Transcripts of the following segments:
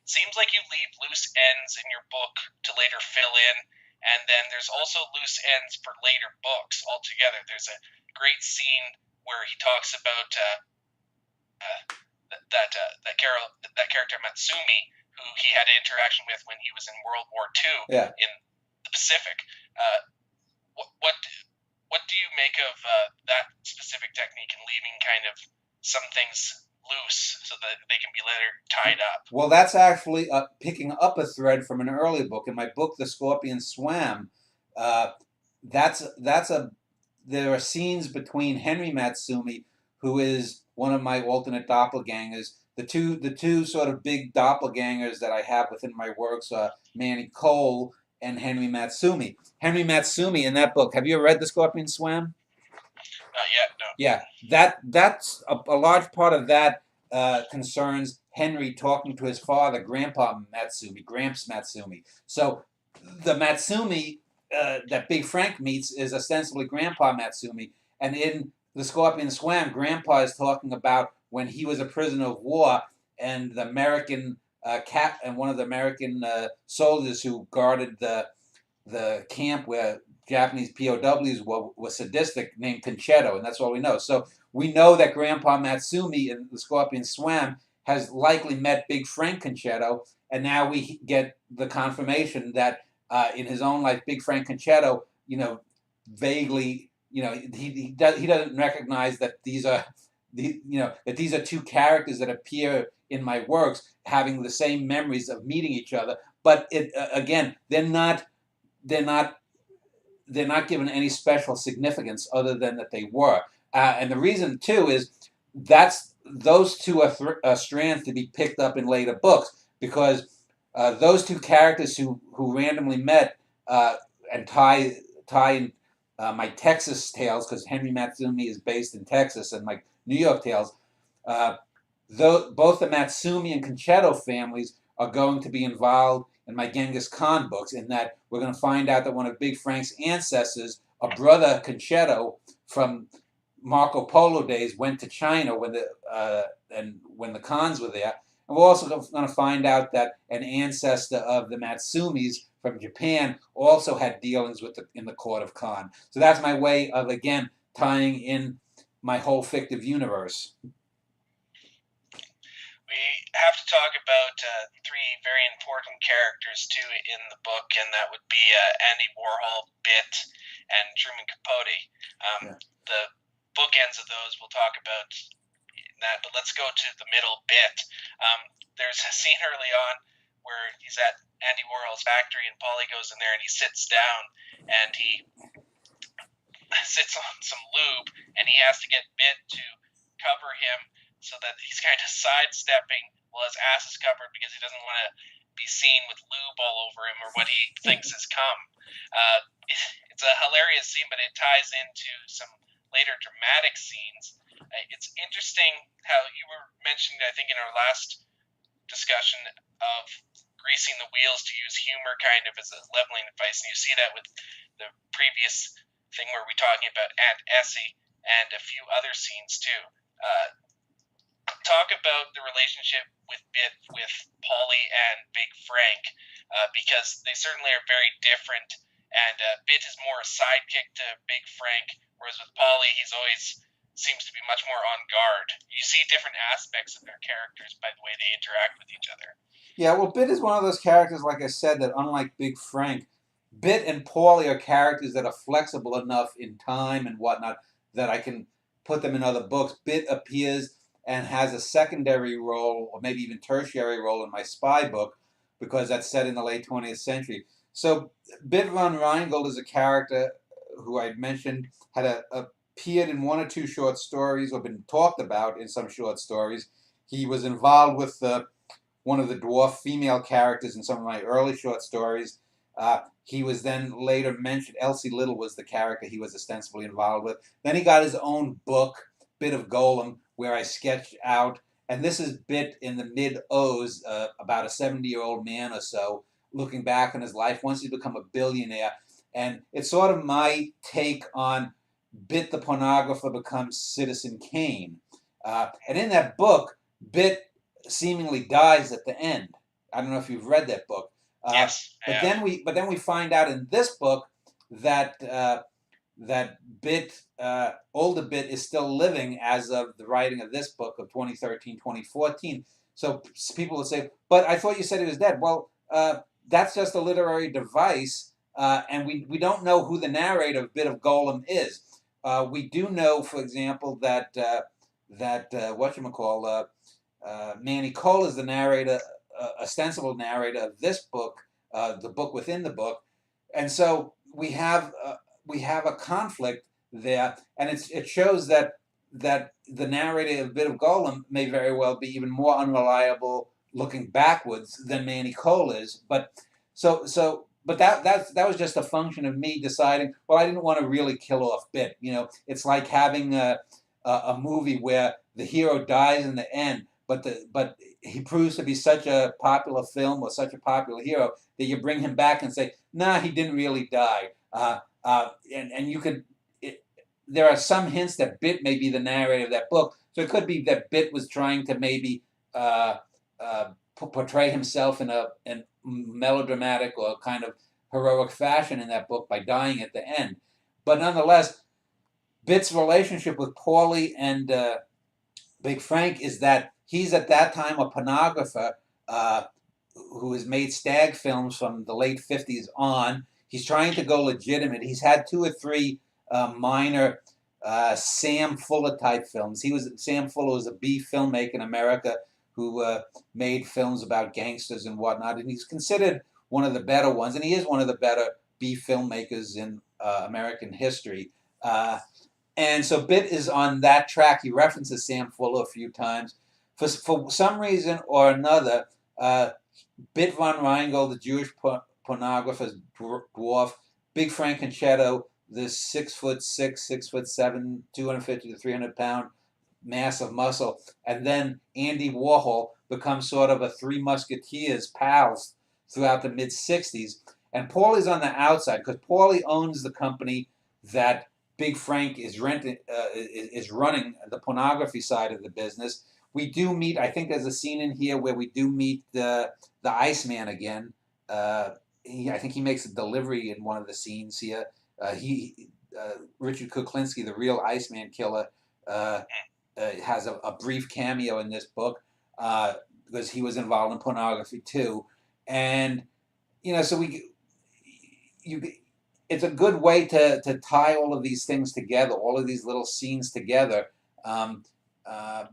seems like you leave loose ends in your book to later fill in, and then there's also loose ends for later books altogether. There's a great scene where he talks about that character Matsumi, who he had an interaction with when he was in World War II in the Pacific. What do you make of that specific technique and leaving kind of some things loose so that they can be later tied up? Well, that's actually picking up a thread from an earlier book. In my book, The Scorpion Swam, there are scenes between Henry Matsumi, who is one of my alternate doppelgangers. The two sort of big doppelgangers that I have within my works are Manny Cole and Henry Matsumi. Henry Matsumi in that book. Have you ever read The Scorpion Swam? Not yet, no. Yeah, that's a large part of that concerns Henry talking to his father, Grandpa Matsumi, Gramps Matsumi. So the Matsumi that Big Frank meets is ostensibly Grandpa Matsumi, and in The Scorpion Swam, Grandpa is talking about when he was a prisoner of war and the American and one of the American soldiers who guarded the camp where Japanese POWs were sadistic, named Conchetto, and that's all we know. So we know that Grandpa Matsumi in The Scorpion Swam has likely met Big Frank Conchetto, and now we get the confirmation that in his own life, Big Frank Conchetto, vaguely, he doesn't recognize that these are two characters that appear in my works having the same memories of meeting each other, but again, they're not given any special significance other than that they were. And the reason, too, is those two are strands to be picked up in later books, because those two characters who randomly met and tie in my Texas tales, because Henry Matsumi is based in Texas, and my New York tales, both the Matsumi and Conchetto families are going to be involved in my Genghis Khan books, in that we're going to find out that one of Big Frank's ancestors, a brother Conchetto from Marco Polo days, went to China when the Khans were there. And we're also going to find out that an ancestor of the Matsumis from Japan also had dealings in the court of Khan. So that's my way of, again, tying in my whole fictive universe. We have to talk about three very important characters too in the book, and that would be Andy Warhol, Bit, and Truman Capote. The bookends of those we'll talk about that, but let's go to the middle, Bit. There's a scene early on where he's at Andy Warhol's factory, and Paulie goes in there and he sits down and he sits on some lube, and he has to get Bit to cover him so that he's kind of sidestepping while his ass is covered, because he doesn't want to be seen with lube all over him or what he thinks is cum. It's a hilarious scene, but it ties into some later dramatic scenes. It's interesting how you were mentioning, I think, in our last discussion, of greasing the wheels to use humor kind of as a leveling device, and you see that with the previous thing where we're talking about Aunt Essie and a few other scenes too. Talk about the relationship with Bit, with Paulie and Big Frank, because they certainly are very different, and Bit is more a sidekick to Big Frank, whereas with Paulie, he's always seems to be much more on guard. You see different aspects of their characters by the way they interact with each other. Yeah, well, Bit is one of those characters, like I said, that unlike Big Frank, Bit and Paulie are characters that are flexible enough in time and whatnot that I can put them in other books. Bit appears and has a secondary role, or maybe even tertiary role, in my spy book, because that's set in the late 20th century. So Bit von Rheingold is a character who I mentioned had appeared in one or two short stories, or been talked about in some short stories. He was involved with one of the dwarf female characters in some of my early short stories. He was then later mentioned. Elsie Little was the character he was ostensibly involved with. Then he got his own book, Bit of Golem, where I sketched out, and this is Bit in the mid-O's, about a 70-year-old man or so, looking back on his life once he's become a billionaire. And it's sort of my take on Bit the pornographer becomes Citizen Kane. And in that book, Bit seemingly dies at the end. I don't know if you've read that book. Yes, But then we find out in this book that that Bit, older Bit, is still living as of the writing of this book of 2013, 2014. So people would say, but I thought you said he was dead. Well, that's just a literary device, and we don't know who the narrator of Bit of Golem is. We do know, for example, that whatchamacall, Manny Cole is the narrator, ostensible narrator of this book, the book within the book, and so we have a conflict there, and it shows that the narrator of Bit of Golem may very well be even more unreliable looking backwards than Manny Cole is. But but that was just a function of me deciding, well, I didn't want to really kill off Bit. It's like having a movie where the hero dies in the end, but he proves to be such a popular film or such a popular hero that you bring him back and say, nah, he didn't really die. And you could, there are some hints that Bit may be the narrator of that book. So it could be that Bit was trying to maybe portray himself in a melodramatic or kind of heroic fashion in that book by dying at the end. But nonetheless, Bit's relationship with Paulie and Big Frank is that he's at that time a pornographer who has made stag films from the late 50s on. He's trying to go legitimate. He's had 2 or 3 minor Sam Fuller type films. Sam Fuller was a B filmmaker in America who made films about gangsters and whatnot, and he's considered one of the better ones, and he is one of the better B filmmakers in American history. And so Bit is on that track. He references Sam Fuller a few times. For some reason or another, Bit von Rheingold, the Jewish pornographer's dwarf, Big Frank Concetto, this 6'6", 6'7", 250 to 300 pound mass of muscle, and then Andy Warhol becomes sort of a Three Musketeers pals throughout the mid '60s. And Paulie's on the outside because Paulie owns the company that Big Frank is running the pornography side of the business. We do meet, I think there's a scene in here where we do meet the Iceman again. I think he makes a delivery in one of the scenes here. Richard Kuklinski, the real Iceman killer, has a brief cameo in this book because he was involved in pornography too. And, so it's a good way to tie all of these things together, all of these little scenes together,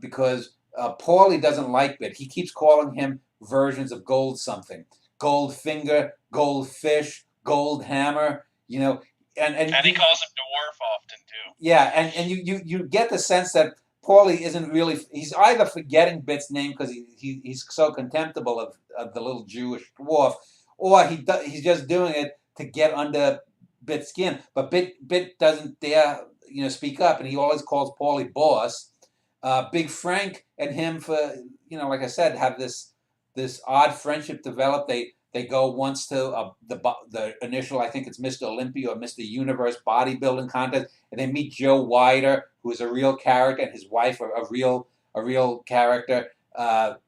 because Paulie doesn't like Bit. He keeps calling him versions of Gold something. Gold Finger, Gold Fish, Gold Hammer, and he calls him Dwarf often too. Yeah, and you get the sense that Paulie isn't really, he's either forgetting Bit's name because he's so contemptible of the little Jewish dwarf, or he's just doing it to get under Bit's skin. But Bit doesn't dare, speak up, and he always calls Paulie boss. Big Frank and him, for like I said, have this odd friendship develop. They go once to the initial, I think it's Mr. Olympia or Mr. Universe bodybuilding contest, and they meet Joe Wider, who is a real character, and his wife, a real character. At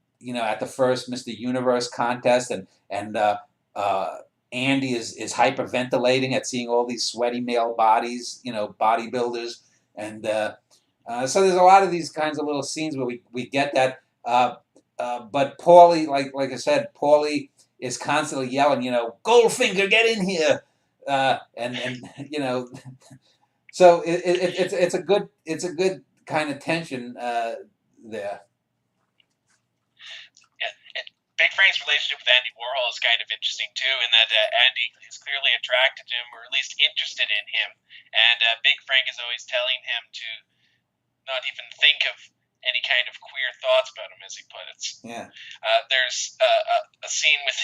the first Mr. Universe contest, and Andy is hyperventilating at seeing all these sweaty male bodies, bodybuilders, and so there's a lot of these kinds of little scenes where we get that. But Paulie, like I said, Paulie is constantly yelling, Goldfinger, get in here, and so it's a good kind of tension there. Big Frank's relationship with Andy Warhol is kind of interesting too, in that Andy is clearly attracted to him, or at least interested in him, and Big Frank is always telling him to not even think of any kind of queer thoughts about him, as he put it. Yeah. There's a scene with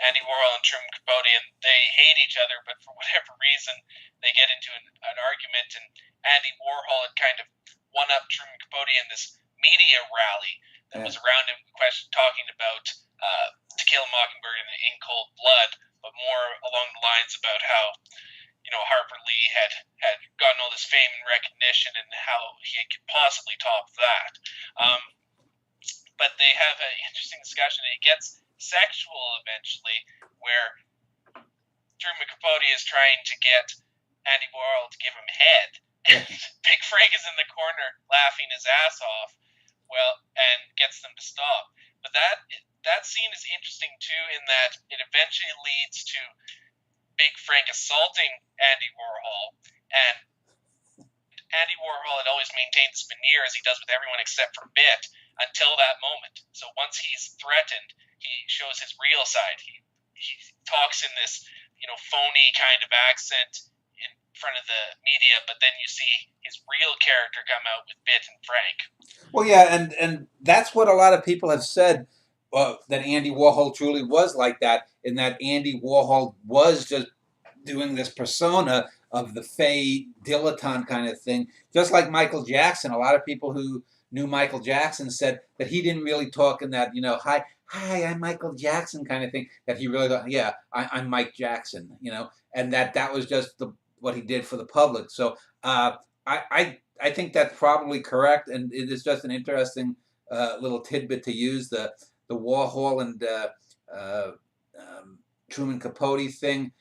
Andy Warhol and Truman Capote, and they hate each other, but for whatever reason, they get into an argument, and Andy Warhol had kind of one-up Truman Capote in this media rally that was around him, talking about To Kill a Mockingbird and In Cold Blood, but more along the lines about how Harper Lee had gotten all this fame and recognition, and how he could possibly top that. But they have an interesting discussion, and it gets sexual eventually, where Truman Capote is trying to get Andy Warhol to give him head. And Big Frank is in the corner laughing his ass off, and gets them to stop. But that scene is interesting too, in that it eventually leads to Big Frank assaulting Andy Warhol, and Andy Warhol had always maintained this veneer, as he does with everyone except for Bit, until that moment. So once he's threatened, he shows his real side. He talks in this phony kind of accent in front of the media, but then you see his real character come out with Bit and Frank. Well, yeah, and that's what a lot of people have said, that Andy Warhol truly was like that, in that Andy Warhol was just doing this persona of the fey dilettante kind of thing, just like Michael Jackson. A lot of people who knew Michael Jackson said that he didn't really talk in that, hi, I'm Michael Jackson kind of thing, that he really thought, yeah, I'm Mike Jackson, and that was just what he did for the public. So I think that's probably correct, and it is just an interesting little tidbit to use, the Warhol and Truman Capote thing.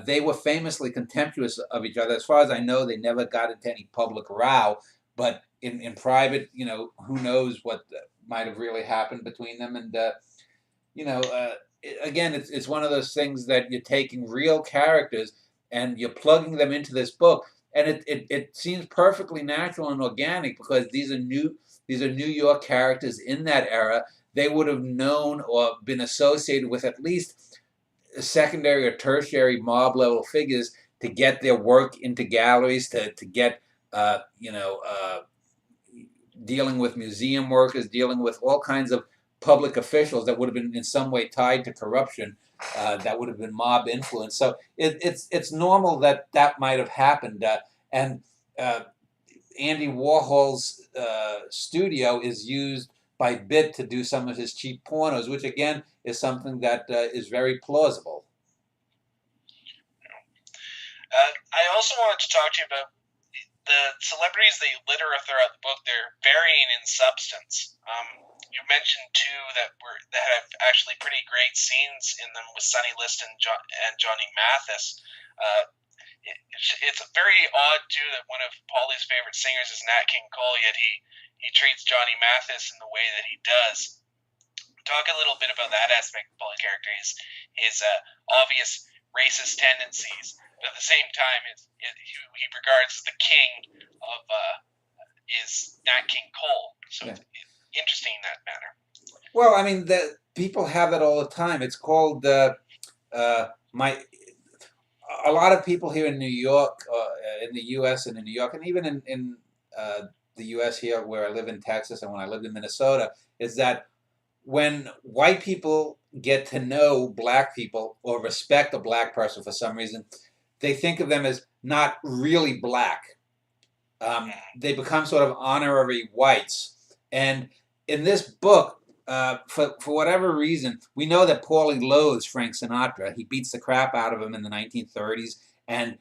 They were famously contemptuous of each other. As far as I know, they never got into any public row, but in private, who knows what might have really happened between them. And again, it's one of those things that you're taking real characters and you're plugging them into this book, and it seems perfectly natural and organic, because these are New York characters in that era. They would have known or been associated with at least secondary or tertiary mob level figures to get their work into galleries, to get dealing with museum workers, dealing with all kinds of public officials that would have been in some way tied to corruption, that would have been mob influence. So it's normal that might have happened. And Andy Warhol's studio is used by Bit to do some of his cheap pornos, which again is something that is very plausible. I also wanted to talk to you about the celebrities that you litter throughout the book. They're varying in substance. You mentioned two that have actually pretty great scenes in them, with Sonny Liston and Johnny Mathis. It's very odd too that one of Paulie's favorite singers is Nat King Cole, yet he treats Johnny Mathis in the way that he does. Talk a little bit about that aspect of Paulie's character, his obvious racist tendencies, but at the same time, he regards the king of is Nat King Cole. So yeah. It's interesting in that manner. Well, I mean, people have that all the time. It's called a lot of people here in New York, in the U.S. and in New York, and even in the U.S. here, where I live in Texas and when I lived in Minnesota, is that when white people get to know black people or respect a black person for some reason, they think of them as not really black. They become sort of honorary whites. And in this book, for whatever reason, we know that Paulie loathes Frank Sinatra. He beats the crap out of him in the 1930s, and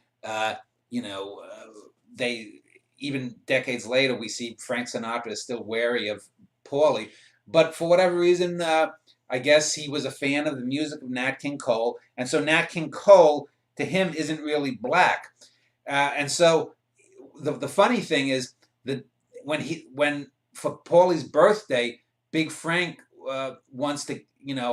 even decades later, we see Frank Sinatra is still wary of Paulie. But for whatever reason, I guess he was a fan of the music of Nat King Cole, and so Nat King Cole to him isn't really black. And so the funny thing is that when for Paulie's birthday, Big Frank wants to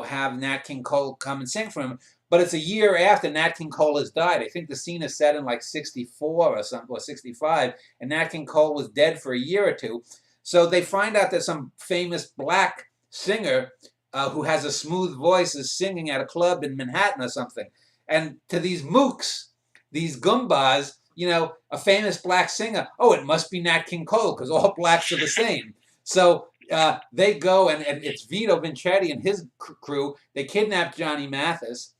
have Nat King Cole come and sing for him, but it's a year after Nat King Cole has died. I think the scene is set in like 64 or something, or 65, and Nat King Cole was dead for a year or two. So they find out that some famous black singer who has a smooth voice is singing at a club in Manhattan or something. And to these mooks, these goombas, a famous black singer, oh, it must be Nat King Cole because all blacks are the same. So they go, and it's Vito Vincetti and his crew. They kidnap Johnny Mathis.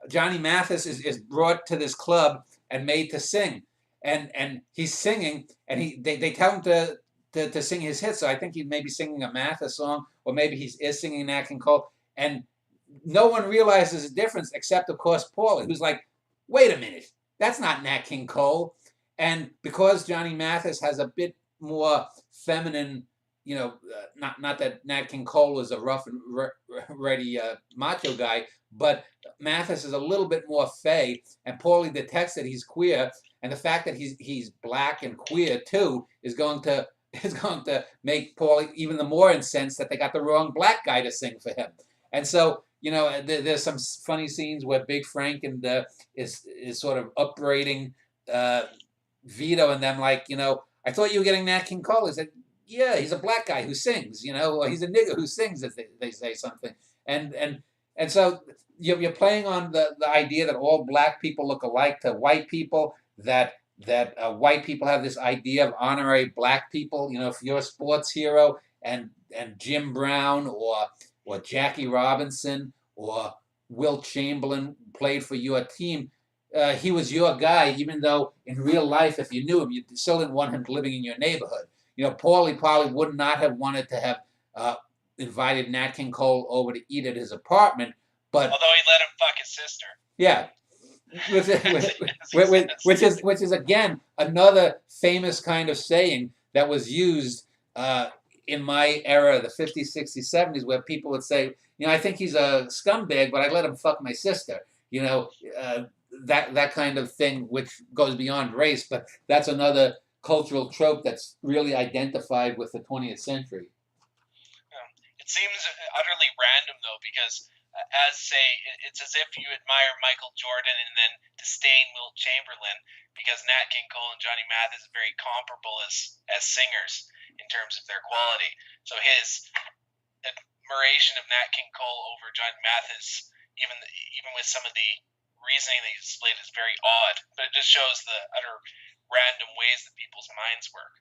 Johnny Mathis is brought to this club and made to sing. And he's singing, and they tell him to sing his hits. So I think he may be singing a Mathis song, or maybe he is singing Nat King Cole. And no one realizes the difference except, of course, Paulie, who's like, wait a minute, that's not Nat King Cole. And because Johnny Mathis has a bit more feminine, not that Nat King Cole was a rough and ready macho guy, but Mathis is a little bit more fey, and Paulie detects that he's queer, and the fact that he's black and queer too is going to make Paulie even the more incensed that they got the wrong black guy to sing for him. And so there's some funny scenes where Big Frank is sort of upbraiding Vito and them, like, I thought you were getting Nat King Cole. He said, yeah, he's a black guy who sings, or he's a nigger who sings, as they say something. And so you're playing on the idea that all black people look alike to white people, that white people have this idea of honorary black people. If you're a sports hero and Jim Brown or Jackie Robinson or Wilt Chamberlain played for your team, he was your guy, even though in real life, if you knew him, you still didn't want him living in your neighborhood. Paulie probably would not have wanted to have invited Nat King Cole over to eat at his apartment, but although he let him fuck his sister. Yeah, which is again another famous kind of saying that was used in my era, the 50s, 60s, 70s, where people would say, I think he's a scumbag, but I let him fuck my sister. That kind of thing, which goes beyond race, but that's another cultural trope that's really identified with the 20th century. It seems utterly random, though, because it's as if you admire Michael Jordan and then disdain Wilt Chamberlain, because Nat King Cole and Johnny Mathis are very comparable as singers in terms of their quality. So his admiration of Nat King Cole over Johnny Mathis, even with some of the reasoning that he displayed, is very odd. But it just shows the utter random ways that people's minds work.